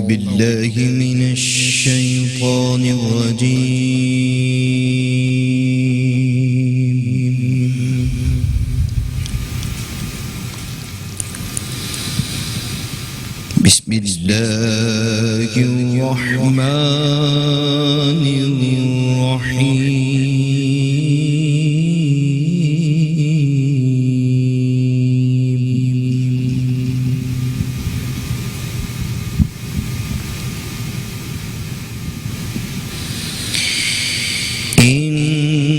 بالله من الشيطان الرجيم. بسم الله الرحمن الرحيم.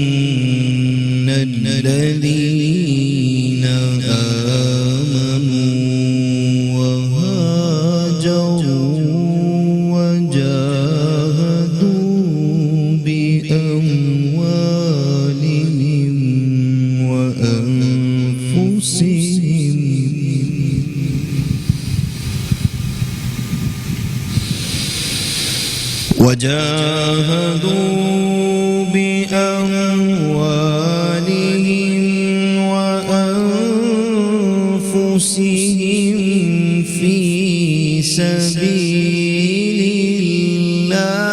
إن الذين آمنوا وهاجروا وجاهدوا بأموالهم وأنفسهم في سبيل الله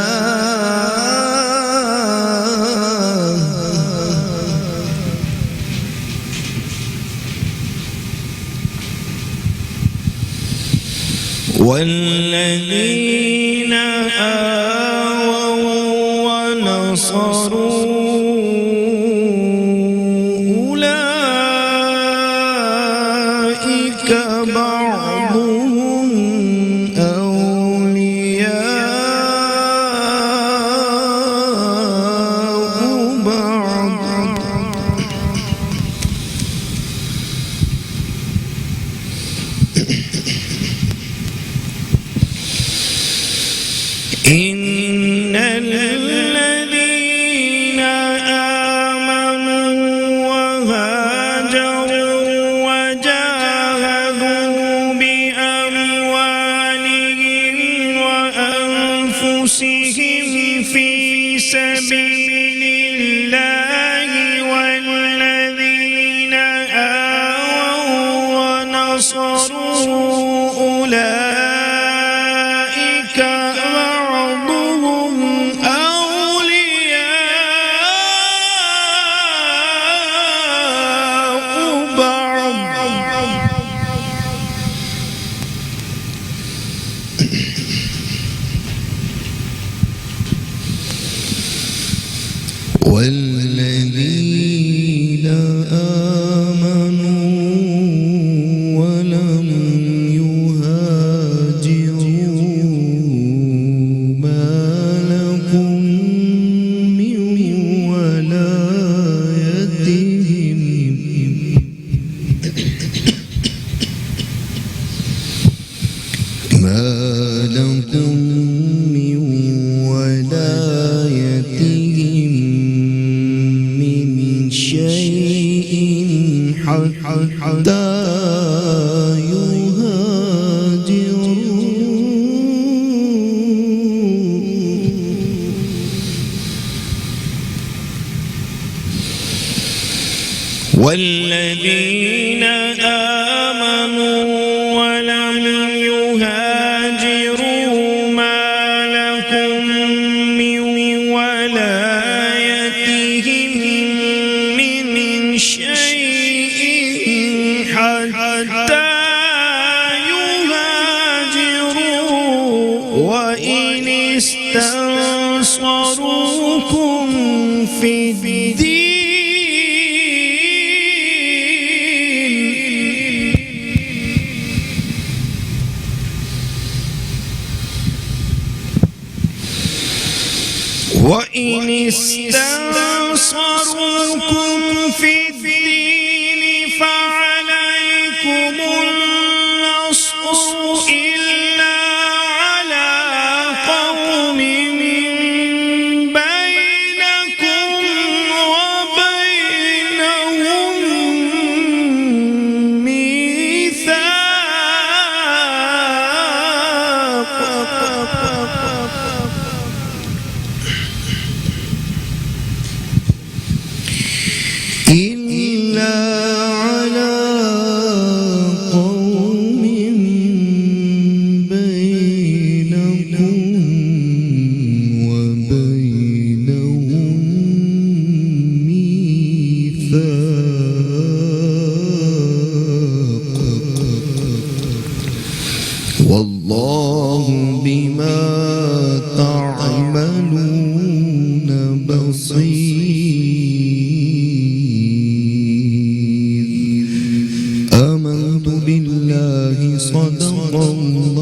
والذين آووا ونصروا أولئك بعضهم أولياء بعض إن الذين آمنوا وهاجروا وجاهدوا بأموالهم وأنفسهم في سبيل الله والذين آووا ونصروا أولئك بعضهم أولياء بعض والذين آمنوا ولم يهاجروا ما لكم من ولايتهم من شيء حتى والذين آمنوا ولم يهاجروا ما لكم من ولايتهم من شيء حتى يهاجروا وإن استنصروكم في الدين وإن استنصروكم في الدين فعليكم النصر إلا على قوم بينكم وبينهم ميثاق إلا والله بما تعملون بصير آمنت بالله صدق الله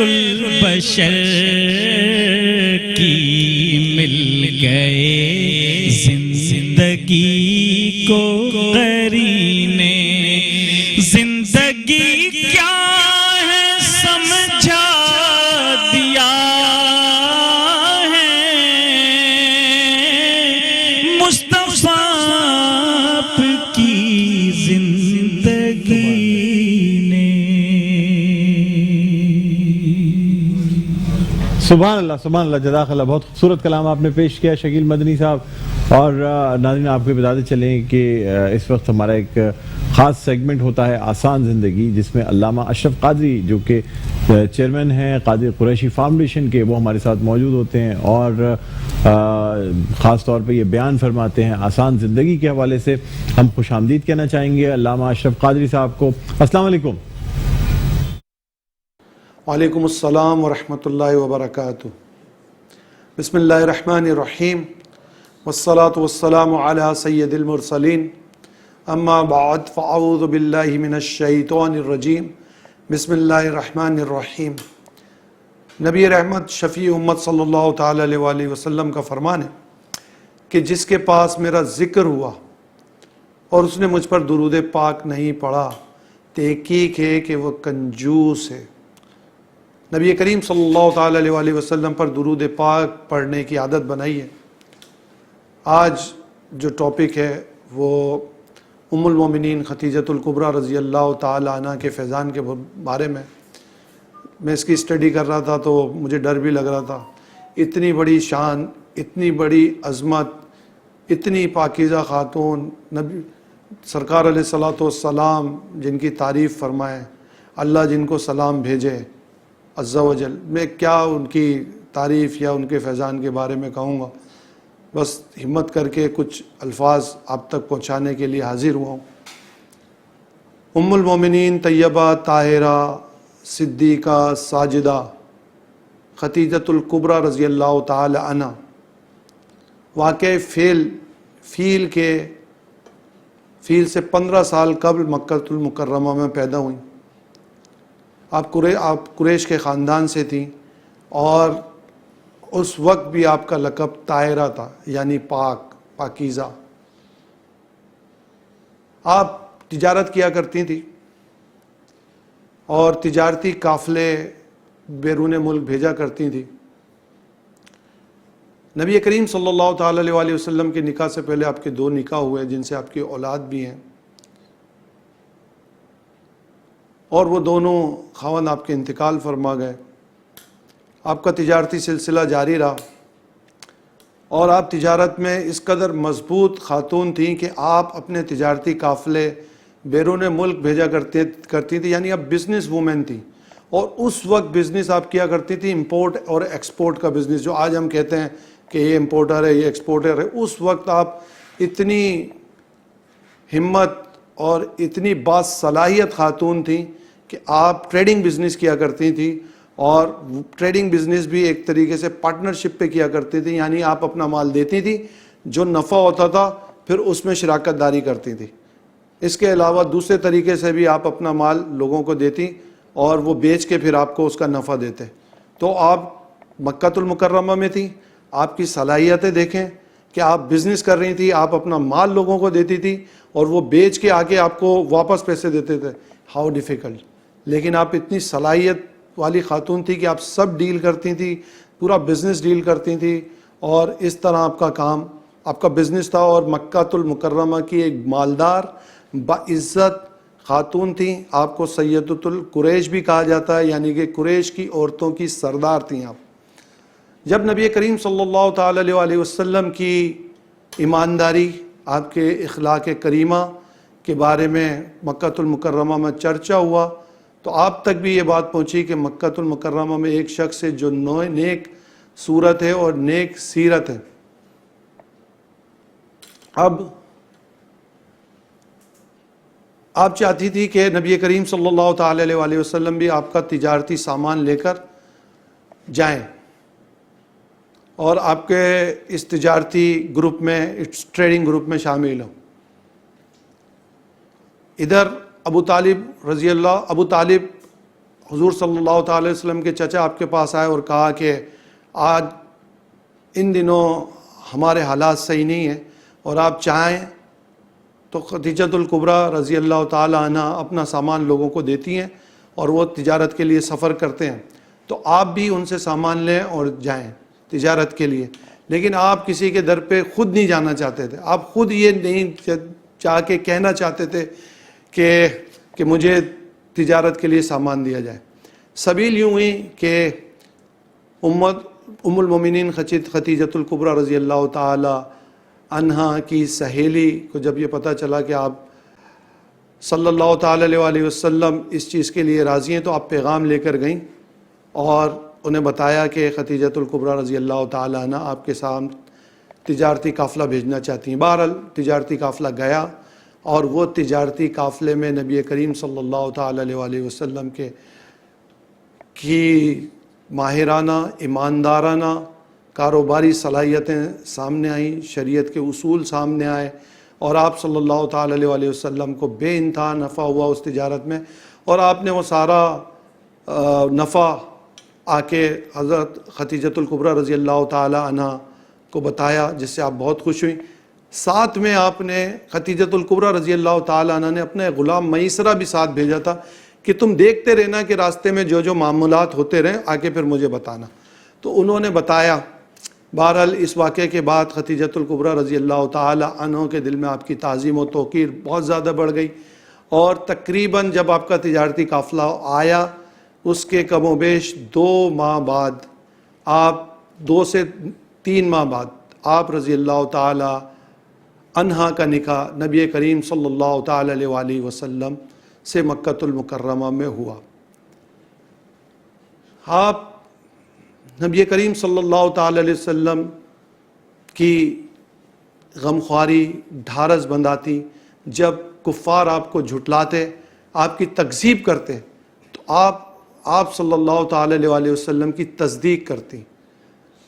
البشر کی مل گئے زندگی کو قرینے، زندگی کیا ہے سمجھا دیا ہے مصطفیٰ آپ کی زندگی نے۔ سبحان اللہ، جزاک اللہ، بہت خوبصورت کلام آپ نے پیش کیا شکیل مدنی صاحب۔ اور ناظرین آپ کو بتاتے چلیں کہ اس وقت ہمارا ایک خاص سیگمنٹ ہوتا ہے آسان زندگی، جس میں علامہ اشرف قادری جو کہ چیئرمین ہیں قادری قریشی فاؤنڈیشن کے، وہ ہمارے ساتھ موجود ہوتے ہیں اور خاص طور پہ یہ بیان فرماتے ہیں آسان زندگی کے حوالے سے۔ ہم خوش آمدید کہنا چاہیں گے علامہ اشرف قادری صاحب کو۔ السلام علیکم۔ وعلیکم السلام ورحمۃ اللہ وبرکاتہ۔ بسم اللہ الرحمن الرحیم، والصلاة والسلام علی سید المرسلین، اما بعد فاعوذ باللہ من الشیطان الرجیم، بسم اللہ الرحمن الرحیم۔ نبی رحمت شفیع امت صلی اللہ تعالی علیہ وآلہ وسلم کا فرمان ہے کہ جس کے پاس میرا ذکر ہوا اور اس نے مجھ پر درود پاک نہیں پڑھا، تحقیق ہے کہ وہ کنجوس ہے۔ نبی کریم صلی اللہ تعالی علیہ وآلہ وسلم پر درود پاک پڑھنے کی عادت بنائی ہے۔ آج جو ٹاپک ہے وہ ام المومنین خدیجۃ الکبریٰ رضی اللہ تعالی عنہ کے فیضان کے بارے میں اس کی اسٹڈی کر رہا تھا تو مجھے ڈر بھی لگ رہا تھا۔ اتنی بڑی شان، اتنی بڑی عظمت، اتنی پاکیزہ خاتون، نبی سرکار علیہ الصلوۃ والسلام جن کی تعریف فرمائے، اللہ جن کو سلام بھیجے عز و جل، میں کیا ان کی تعریف یا ان کے فیضان کے بارے میں کہوں گا، بس ہمت کر کے کچھ الفاظ آپ تک پہنچانے کے لیے حاضر ہوا ہوں۔ ام المومنین طیبہ طاہرہ صدیقہ ساجدہ خدیجۃ الکبریٰ رضی اللہ تعالی عنہ واقع فیل سے 15 سال قبل مکہ المکرمہ میں پیدا ہوئیں۔ آپ قریش کے خاندان سے تھیں اور اس وقت بھی آپ کا لقب طاہرہ تھا، یعنی پاکیزہ۔ آپ تجارت کیا کرتی تھیں اور تجارتی قافلے بیرون ملک بھیجا کرتی تھیں۔ نبی کریم صلی اللہ تعالی علیہ وآلہ وسلم کے نکاح سے پہلے آپ کے 2 نکاح ہوئے جن سے آپ کی اولاد بھی ہیں، اور وہ دونوں خاوند آپ کے انتقال فرما گئے۔ آپ کا تجارتی سلسلہ جاری رہا اور آپ تجارت میں اس قدر مضبوط خاتون تھیں کہ آپ اپنے تجارتی قافلے بیرون ملک بھیجا کرتی تھی، یعنی آپ بزنس وومن تھیں۔ اور اس وقت بزنس آپ کیا کرتی تھی امپورٹ اور ایکسپورٹ کا بزنس، جو آج ہم کہتے ہیں کہ یہ امپورٹر ہے، یہ ایکسپورٹر ہے۔ اس وقت آپ اتنی ہمت اور اتنی باصلاحیت خاتون تھیں کہ آپ ٹریڈنگ بزنس کیا کرتی تھیں، اور ٹریڈنگ بزنس بھی ایک طریقے سے پارٹنرشپ پہ کیا کرتی تھی، یعنی آپ اپنا مال دیتی تھی، جو نفع ہوتا تھا پھر اس میں شراکت داری کرتی تھی۔ اس کے علاوہ دوسرے طریقے سے بھی آپ اپنا مال لوگوں کو دیتی اور وہ بیچ کے پھر آپ کو اس کا نفع دیتے۔ تو آپ مکہ المکرمہ میں تھی، آپ کی صلاحیتیں دیکھیں کہ آپ بزنس کر رہی تھی، آپ اپنا مال لوگوں کو دیتی تھی اور وہ بیچ کے آ کے آپ کو واپس پیسے دیتے تھے۔ How difficult! لیکن آپ اتنی صلاحیت والی خاتون تھی کہ آپ سب ڈیل کرتی تھی، پورا بزنس ڈیل کرتی تھی، اور اس طرح آپ کا کام، آپ کا بزنس تھا۔ اور مکہ المکرمہ کی ایک مالدار باعزت خاتون تھیں۔ آپ کو سیدۃ القریش بھی کہا جاتا ہے، یعنی کہ قریش کی عورتوں کی سردار تھیں آپ۔ جب نبی کریم صلی اللہ تعالی علیہ وآلہ وسلم کی ایمانداری، آپ کے اخلاق کریمہ کے بارے میں مکہ المکرمہ میں چرچا ہوا تو آپ تک بھی یہ بات پہنچی کہ مکہ المکرمہ میں ایک شخص ہے جو نیک صورت ہے اور نیک سیرت ہے۔ اب آپ چاہتی تھی کہ نبی کریم صلی اللہ تعالی علیہ وآلہ وسلم بھی آپ کا تجارتی سامان لے کر جائیں اور آپ کے اس تجارتی گروپ میں، اس ٹریڈنگ گروپ میں شامل ہوں۔ ادھر ابو طالب حضور صلی اللہ تعالی علیہ وسلم کے چچا آپ کے پاس آئے اور کہا کہ آج ان دنوں ہمارے حالات صحیح نہیں ہیں اور آپ چاہیں تو خدیجۃ الکبریٰ رضی اللہ تعالی عنہ اپنا سامان لوگوں کو دیتی ہیں اور وہ تجارت کے لیے سفر کرتے ہیں، تو آپ بھی ان سے سامان لیں اور جائیں تجارت کے لیے، لیکن آپ کسی کے در پہ خود نہیں جانا چاہتے تھے، آپ خود یہ نہیں چاہ کے کہنا چاہتے تھے کہ مجھے تجارت کے لیے سامان دیا جائے۔ سبیل یوں ہوئی کہ ام المومنین خدیجۃ الکبریٰ رضی اللہ تعالی عنہا کی سہیلی کو جب یہ پتہ چلا کہ آپ صلی اللہ تعالی علیہ وسلم اس چیز کے لیے راضی ہیں، تو آپ پیغام لے کر گئیں اور انہیں بتایا کہ خدیجۃ الکبریٰ رضی اللہ تعالی عنہ آپ کے سامنے تجارتی قافلہ بھیجنا چاہتی ہیں۔ بہرحال تجارتی قافلہ گیا اور وہ تجارتی قافلے میں نبی کریم صلی اللہ تعالی علیہ وسلم کی ماہرانہ، ایماندارانہ کاروباری صلاحیتیں سامنے آئیں، شریعت کے اصول سامنے آئے، اور آپ صلی اللہ تعالی علیہ وسلم کو بے انتہا نفع ہوا اس تجارت میں، اور آپ نے وہ سارا نفع آ کے حضرت خدیجۃ الکبریٰ رضی اللہ تعالی عنہ کو بتایا، جس سے آپ بہت خوش ہوئیں۔ ساتھ میں آپ نے خدیجۃ الکبریٰ رضی اللہ تعالی عنہ نے اپنے غلام میسرہ بھی ساتھ بھیجا تھا کہ تم دیکھتے رہنا کہ راستے میں جو معاملات ہوتے رہیں آگے پھر مجھے بتانا، تو انہوں نے بتایا۔ بہرحال اس واقعے کے بعد خدیجۃ الکبریٰ رضی اللہ تعالی عنہ کے دل میں آپ کی تعظیم و توقیر بہت زیادہ بڑھ گئی، اور تقریباً جب آپ کا تجارتی قافلہ آیا اس کے کم و بیش 2 ماہ بعد، آپ 2 سے 3 ماہ بعد آپ رضی اللہ تعالی عنہا کا نکاح نبی کریم صلی اللہ تعالی علیہ وسلم سے مکۃ المکرمہ میں ہوا۔ آپ نبی کریم صلی اللہ تعالی علیہ وسلم کی غمخواری ڈھارس بنداتی، جب کفار آپ کو جھٹلاتے، آپ کی تکذیب کرتے، تو آپ صلی اللہ تعالی علیہ وسلم کی تصدیق کرتی،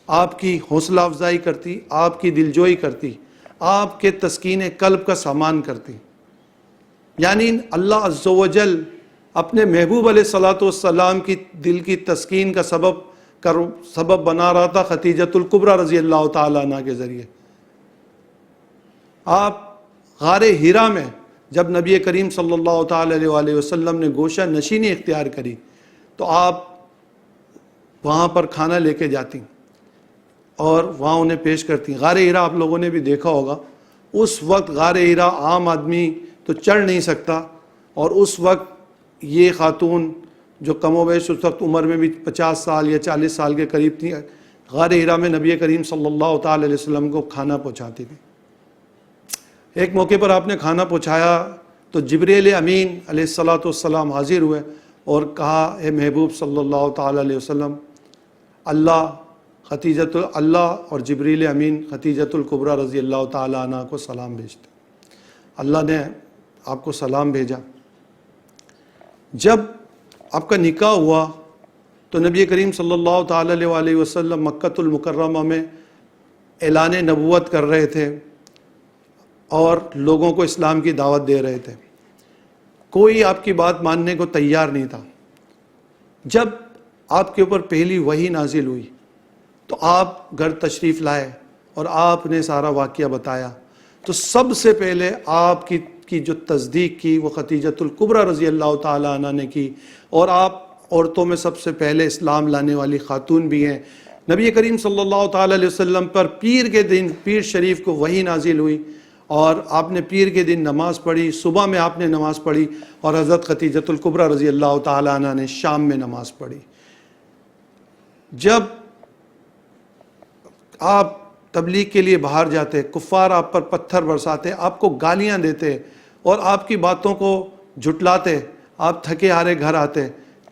آپ کی حوصلہ افزائی کرتی، آپ کی دلجوئی کرتی، آپ کے تسکین قلب کا سامان کرتی۔ یعنی اللہ عز و جل اپنے محبوب علیہ الصلوۃ والسلام کی دل کی تسکین کا سبب بنا رہا تھا خدیجۃ الکبریٰ رضی اللہ تعالی عنہ کے ذریعے۔ آپ غار حرا میں جب نبی کریم صلی اللہ تعالی علیہ وسلم نے گوشہ نشینی اختیار کری، تو آپ وہاں پر کھانا لے کے جاتی اور وہاں انہیں پیش کرتی۔ غار حرا آپ لوگوں نے بھی دیکھا ہوگا، اس وقت غار حرا عام آدمی تو چڑھ نہیں سکتا، اور اس وقت یہ خاتون جو کم و بیش اس وقت عمر میں بھی 50 سال یا 40 سال کے قریب تھی، غار حرا میں نبی کریم صلی اللہ تعالی علیہ وسلم کو کھانا پہنچاتی تھی۔ ایک موقع پر آپ نے کھانا پہنچایا تو جبریل امین علیہ الصلوۃ والسلام حاضر ہوئے اور کہا، اے محبوب صلی اللہ تعالی علیہ وسلم، اللہ اور جبریل امین خدیجۃ الکبریٰ رضی اللہ تعالی عنہ کو سلام بھیجتے۔ اللہ نے آپ کو سلام بھیجا۔ جب آپ کا نکاح ہوا تو نبی کریم صلی اللہ تعالی علیہ وسلم مکۃ المکرمہ میں اعلان نبوت کر رہے تھے اور لوگوں کو اسلام کی دعوت دے رہے تھے۔ کوئی آپ کی بات ماننے کو تیار نہیں تھا۔ جب آپ کے اوپر پہلی وحی نازل ہوئی تو آپ گھر تشریف لائے اور آپ نے سارا واقعہ بتایا، تو سب سے پہلے آپ کی جو تصدیق کی وہ خدیجۃ الکبریٰ رضی اللہ تعالی عنہ نے کی، اور آپ عورتوں میں سب سے پہلے اسلام لانے والی خاتون بھی ہیں۔ نبی کریم صلی اللہ تعالی علیہ وسلم پر پیر کے دن پیر شریف کو وحی نازل ہوئی، اور آپ نے پیر کے دن نماز پڑھی، صبح میں آپ نے نماز پڑھی، اور حضرت خدیجۃ الکبریٰ رضی اللہ تعالی عنہ نے شام میں نماز پڑھی۔ جب آپ تبلیغ کے لیے باہر جاتے، کفار آپ پر پتھر برساتے، آپ کو گالیاں دیتے اور آپ کی باتوں کو جھٹلاتے، آپ تھکے ہارے گھر آتے،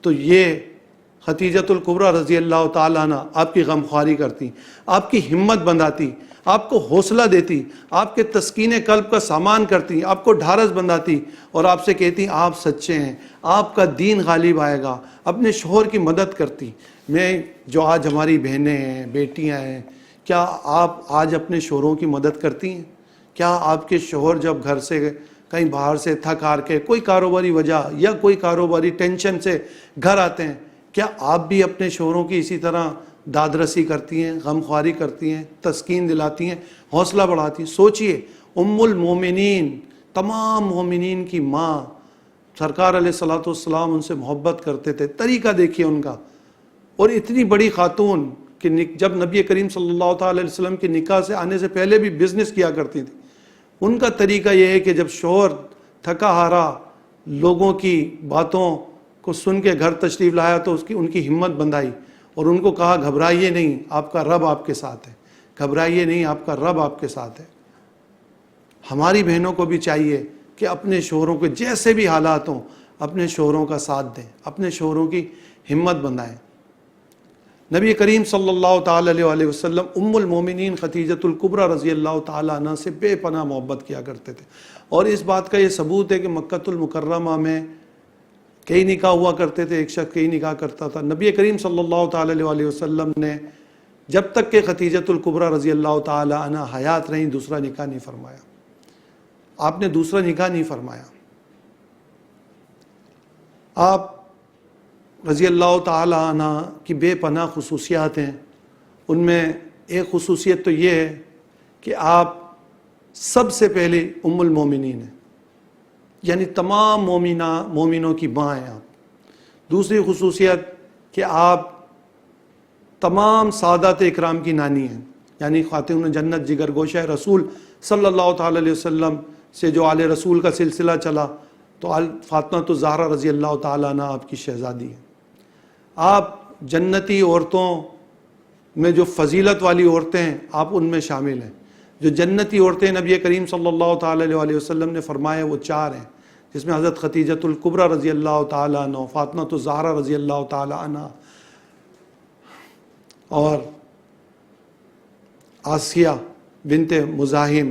تو یہ خدیجۃ الکبریٰ رضی اللہ تعالی عنہ آپ کی غمخواری کرتی، آپ کی ہمت بندھاتی، آپ کو حوصلہ دیتی، آپ کے تسکین قلب کا سامان کرتی، آپ کو ڈھارس بندھاتی، اور آپ سے کہتی آپ سچے ہیں، آپ کا دین غالب آئے گا، اپنے شوہر کی مدد کرتی۔ میں جو آج ہماری بہنیں ہیں، بیٹیاں ہیں، کیا آپ آج اپنے شوہروں کی مدد کرتی ہیں؟ کیا آپ کے شوہر جب گھر سے کہیں باہر سے تھک ہار کے کوئی کاروباری وجہ یا کوئی کاروباری ٹینشن سے گھر آتے ہیں، کیا آپ بھی اپنے شوہروں کی اسی طرح داد رسی کرتی ہیں، غم خواری کرتی ہیں، تسکین دلاتی ہیں، حوصلہ بڑھاتی ہیں؟ سوچئے، ام المومنین، تمام مومنین کی ماں، سرکار علیہ الصلوۃ والسلام ان سے محبت کرتے تھے، طریقہ دیکھیے ان کا، اور اتنی بڑی خاتون کہ جب نبی کریم صلی اللہ تعالی علیہ وسلم کے نکاح سے آنے سے پہلے بھی بزنس کیا کرتی تھی، ان کا طریقہ یہ ہے کہ جب شوہر تھکا ہارا لوگوں کی باتوں کو سن کے گھر تشریف لایا تو ان کی ہمت بندھائی اور ان کو کہا گھبرائیے نہیں، آپ کا رب آپ کے ساتھ ہے، گھبرائیے نہیں، آپ کا رب آپ کے ساتھ ہے۔ ہماری بہنوں کو بھی چاہیے کہ اپنے شوہروں کے جیسے بھی حالات ہوں اپنے شوہروں کا ساتھ دیں، اپنے شوہروں کی ہمت بندھائیں۔ نبی کریم صلی اللہ تعالی علیہ وسلم ام المومنین خدیجۃ الکبریٰ رضی اللہ تعالی عنہ سے بے پناہ محبت کیا کرتے تھے، اور اس بات کا یہ ثبوت ہے کہ مکۃ المکرمہ میں کئی نکاح ہوا کرتے تھے، ایک شخص کئی نکاح کرتا تھا۔ نبی کریم صلی اللہ تعالی علیہ وسلم نے جب تک کہ خدیجۃ الکبریٰ رضی اللہ تعالی عنہ حیات رہیں دوسرا نکاح نہیں فرمایا، آپ نے دوسرا نکاح نہیں فرمایا۔ آپ رضی اللہ تعالی عنہ کی بے پناہ خصوصیات ہیں، ان میں ایک خصوصیت تو یہ ہے کہ آپ سب سے پہلے ام المومنین ہیں، یعنی تمام مومنوں کی ماں ہیں آپ۔ دوسری خصوصیت کہ آپ تمام سعادت اکرام کی نانی ہیں، یعنی خاتون جنت جگر گوشہ رسول صلی اللہ تعالی علیہ وسلم سے جو آل رسول کا سلسلہ چلا تو فاطمہ الزہرا رضی اللہ تعالیٰ عنہ آپ کی شہزادی ہیں۔ آپ جنتی عورتوں میں جو فضیلت والی عورتیں ہیں آپ ان میں شامل ہیں۔ جو جنتی عورتیں نبی کریم صلی اللہ تعالی علیہ وسلم نے فرمایا وہ 4 ہیں، جس میں حضرت خدیجۃ الکبریٰ رضی اللہ تعالی عنہ، فاطمہ الزہرا رضی اللہ تعالی عنہ، اور آسیہ بنت مزاحم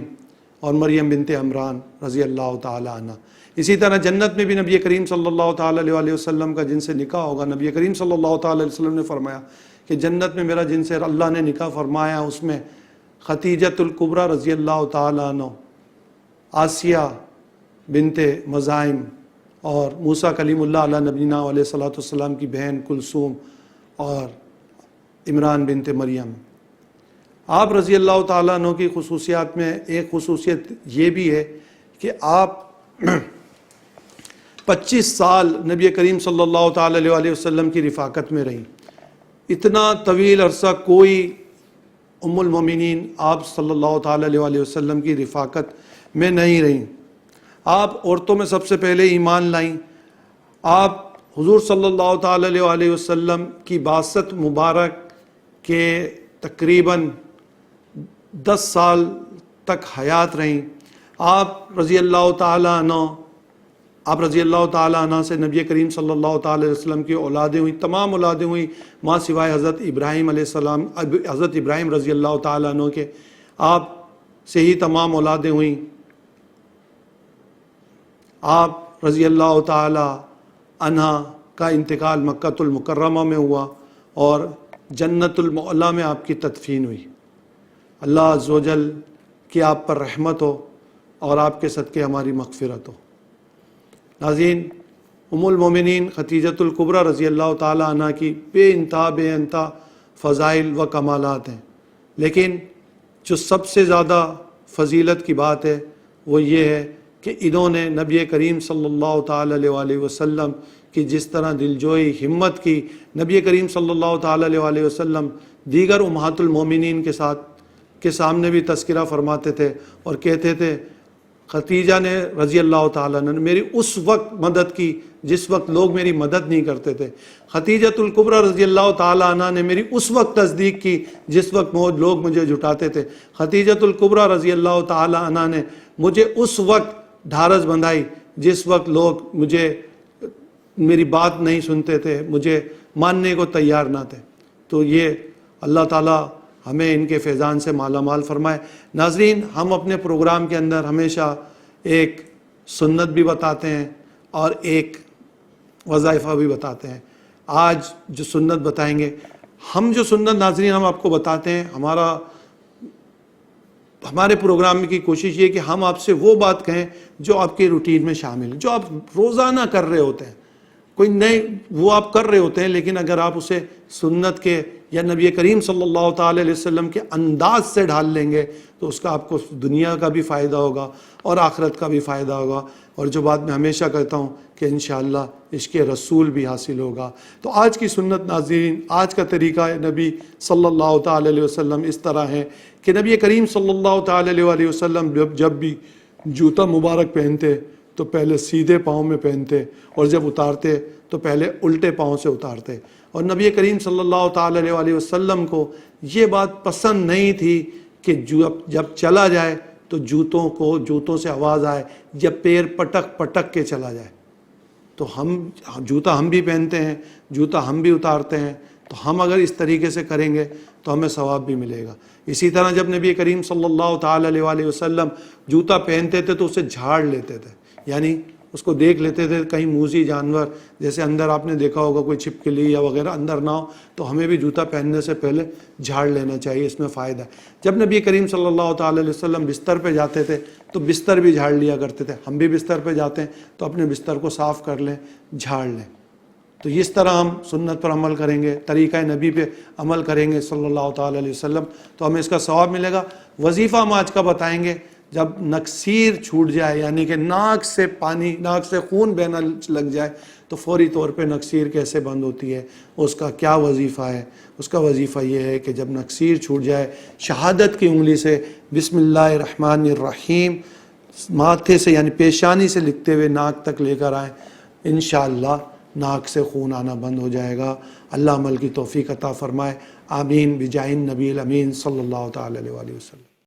اور مریم بنت عمران رضی اللہ تعالی عنہ۔ اسی طرح جنت میں بھی نبی کریم صلی اللہ تعالی علیہ وسلم کا جن سے نکاح ہوگا، نبی کریم صلی اللہ تعالی علیہ وسلم نے فرمایا کہ جنت میں میرا جن سے اللہ نے نکاح فرمایا اس میں خدیجۃ الکبریٰ رضی اللہ تعالی عنہ، آسیہ بنت مزاحم اور موسیٰ کلیم اللہ علیہ نبینا علیہ الصلوۃ والسلام کی بہن کلثوم اور عمران بنت مریم۔ آپ رضی اللہ تعالیٰ عنہ کی خصوصیات میں ایک خصوصیت یہ بھی ہے کہ آپ 25 سال نبی کریم صلی اللہ تعالی علیہ وسلم کی رفاقت میں رہیں۔ اتنا طویل عرصہ کوئی ام المومنین آپ صلی اللہ تعالی علیہ وسلم کی رفاقت میں نہیں رہیں۔ آپ عورتوں میں سب سے پہلے ایمان لائیں۔ آپ حضور صلی اللہ تعالی علیہ وسلم کی بعثت مبارک کے تقریباً 10 سال تک حیات رہیں۔ آپ رضی اللہ تعالیٰ عنہ سے نبی کریم صلی اللہ تعالی علیہ وسلم کی اولادیں ہوئیں، تمام اولادیں ہوئیں ماں سوائے حضرت ابراہیم علیہ السلام، حضرت ابراہیم رضی اللہ تعالیٰ عنہ کے، آپ سے ہی تمام اولادیں ہوئیں۔ آپ رضی اللہ تعالی عنہ کا انتقال مکۃ المکرمہ میں ہوا اور جنت المعلیٰ میں آپ کی تدفین ہوئی۔ اللہ عز و جل کی آپ پر رحمت ہو اور آپ کے صدقے ہماری مغفرت ہو۔ ناظرین، ام المومنین خدیجۃ الکبریٰ رضی اللہ تعالی عنہ کی بے انتہا فضائل و کمالات ہیں، لیکن جو سب سے زیادہ فضیلت کی بات ہے وہ یہ ہے کہ انہوں نے نبی کریم صلی اللہ تعالی علیہ وسلم کی جس طرح دلجوئی ہمت کی، نبی کریم صلی اللہ تعالی علیہ وسلم دیگر امہات المومنین کے سامنے بھی تذکرہ فرماتے تھے اور کہتے تھے خدیجہ نے رضی اللہ تعالیٰ نے میری اس وقت مدد کی جس وقت لوگ میری مدد نہیں کرتے تھے، خدیجۃ الکبریٰ رضی اللہ تعالیٰ عنہ نے میری اس وقت تصدیق کی جس وقت لوگ مجھے جھٹاتے تھے، خدیجۃ الکبریٰ رضی اللہ تعالیٰ عنہ نے مجھے اس وقت ڈھارس بندھائی جس وقت لوگ میری بات نہیں سنتے تھے، مجھے ماننے کو تیار نہ تھے۔ تو یہ اللہ تعالیٰ ہمیں ان کے فیضان سے مالا مال فرمائے۔ ناظرین، ہم اپنے پروگرام کے اندر ہمیشہ ایک سنت بھی بتاتے ہیں اور ایک وظائفہ بھی بتاتے ہیں۔ آج جو سنت بتائیں گے، ہم جو سنت ناظرین ہم آپ کو بتاتے ہیں، ہمارا ہمارے پروگرام کی کوشش یہ کہ ہم آپ سے وہ بات کہیں جو آپ کے روٹین میں شامل ہے، جو آپ روزانہ کر رہے ہوتے ہیں، کوئی نئے وہ آپ کر رہے ہوتے ہیں، لیکن اگر آپ اسے سنت کے یا نبی کریم صلی اللہ تعالی علیہ وسلم کے انداز سے ڈھال لیں گے تو اس کا آپ کو دنیا کا بھی فائدہ ہوگا اور آخرت کا بھی فائدہ ہوگا، اور جو بات میں ہمیشہ کہتا ہوں کہ انشاءاللہ عشق رسول بھی حاصل ہوگا۔ تو آج کی سنت ناظرین، آج کا طریقہ نبی صلی اللہ تعالی علیہ وسلم اس طرح ہے کہ نبی کریم صلی اللہ تعالی علیہ وسلم جب بھی جوتا مبارک پہنتے تو پہلے سیدھے پاؤں میں پہنتے، اور جب اتارتے تو پہلے الٹے پاؤں سے اتارتے، اور نبی کریم صلی اللہ تعالی علیہ وسلم کو یہ بات پسند نہیں تھی کہ جب چلا جائے تو جوتوں سے آواز آئے، یا پیر پٹک پٹک کے چلا جائے۔ تو جوتا ہم بھی پہنتے ہیں، جوتا ہم بھی اتارتے ہیں، تو ہم اگر اس طریقے سے کریں گے تو ہمیں ثواب بھی ملے گا۔ اسی طرح جب نبی کریم صلی اللہ تعالی علیہ وسلم جوتا پہنتے تھے تو اسے جھاڑ لیتے تھے، یعنی اس کو دیکھ لیتے تھے کہیں موذی جانور جیسے اندر آپ نے دیکھا ہوگا کوئی چھپکلی یا وغیرہ اندر نہ ہو، تو ہمیں بھی جوتا پہننے سے پہلے جھاڑ لینا چاہیے، اس میں فائدہ ہے۔ جب نبی کریم صلی اللہ تعالی علیہ وسلم بستر پہ جاتے تھے تو بستر بھی جھاڑ لیا کرتے تھے، ہم بھی بستر پہ جاتے ہیں تو اپنے بستر کو صاف کر لیں، جھاڑ لیں۔ تو اس طرح ہم سنت پر عمل کریں گے، طریقہ نبی پہ عمل کریں گے صلی اللہ تعالی علیہ وسلم، تو ہمیں اس کا ثواب ملے گا۔ وظیفہ ہم آج کا بتائیں گے، جب نکسیر چھوٹ جائے، یعنی کہ ناک سے خون بہنا لگ جائے، تو فوری طور پہ نکسیر کیسے بند ہوتی ہے، اس کا کیا وظیفہ ہے۔ اس کا وظیفہ یہ ہے کہ جب نکسیر چھوٹ جائے، شہادت کی انگلی سے بسم اللہ الرحمن الرحیم ماتھے سے یعنی پیشانی سے لکھتے ہوئے ناک تک لے کر آئیں، انشاءاللہ ناک سے خون آنا بند ہو جائے گا۔ اللہ عمل کی توفیق عطا فرمائے، آمین بجاہ النبی الامین صلی اللہ تعالی علیہ وسلم۔